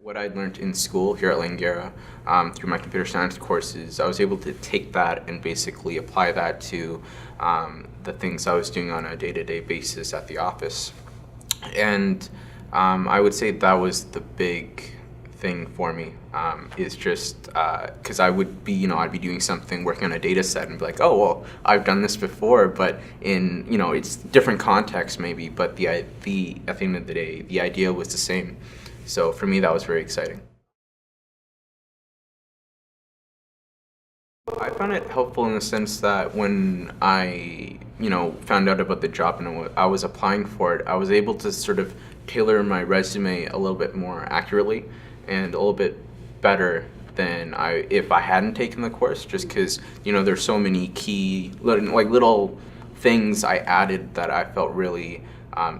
What I learned in school here at Langara through my computer science courses, I was able to take that and basically apply that to the things I was doing on a day-to-day basis at the office. And I would say that was the big thing for me, is just because I would be, I'd be doing something, working on a data set and be like, oh, well, I've done this before, but in, it's different context maybe, but at the end of the day, the idea was the same. So for me, that was very exciting. I found it helpful in the sense that when I, found out about the job and I was applying for it, I was able to sort of tailor my resume a little bit more accurately and a little bit better than if I hadn't taken the course, just because, there's so many key, little things I added that I felt really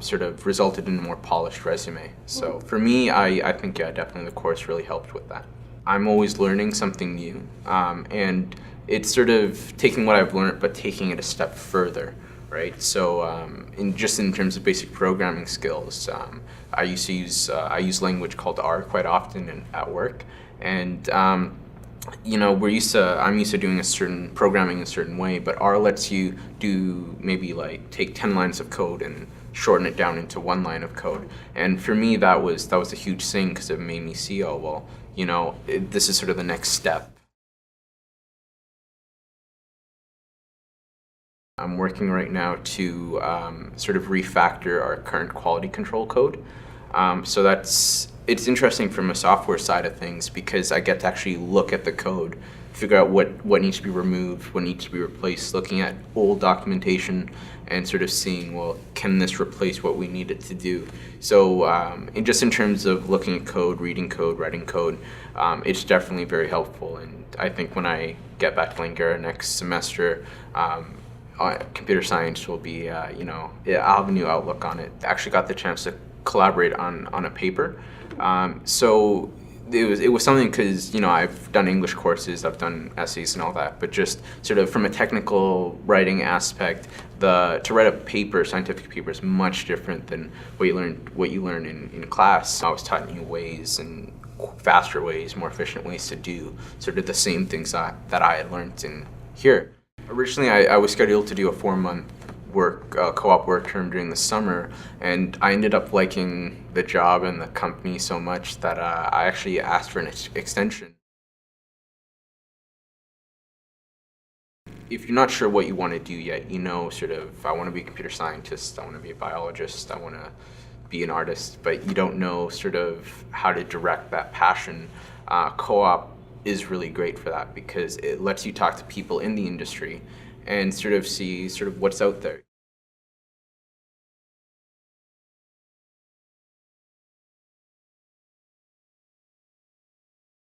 sort of resulted in a more polished resume. So for me, I think, yeah, definitely the course really helped with that. I'm always learning something new, and it's sort of taking what I've learned but taking it a step further, right? So in terms of basic programming skills, I use language called R quite often at work, and I'm used to doing programming a certain way, but R lets you do maybe like take 10 lines of code and shorten it down into 1 line of code. And for me, that was a huge thing because it made me see, oh, well, this is sort of the next step. I'm working right now to sort of refactor our current quality control code. So it's interesting from a software side of things because I get to actually look at the code, figure out what needs to be removed, what needs to be replaced, looking at old documentation and sort of seeing, well, can this replace what we need it to do? So just in terms of looking at code, reading code, writing code, it's definitely very helpful. And I think when I get back to Langara next semester, computer science will be, I'll have a new outlook on it. I actually got the chance to collaborate on a paper. So it was something because, I've done English courses, I've done essays and all that, but just sort of from a technical writing aspect, to write a paper, scientific paper, is much different than what you learn in class. I was taught new ways and faster ways, more efficient ways to do sort of the same things that I had learned in here. Originally, I was scheduled to do a 4-month co-op work term during the summer, and I ended up liking the job and the company so much that I actually asked for an extension. If you're not sure what you want to do yet, sort of, I want to be a computer scientist, I want to be a biologist, I want to be an artist, but you don't know sort of how to direct that passion, co-op is really great for that because it lets you talk to people in the industry and sort of see what's out there.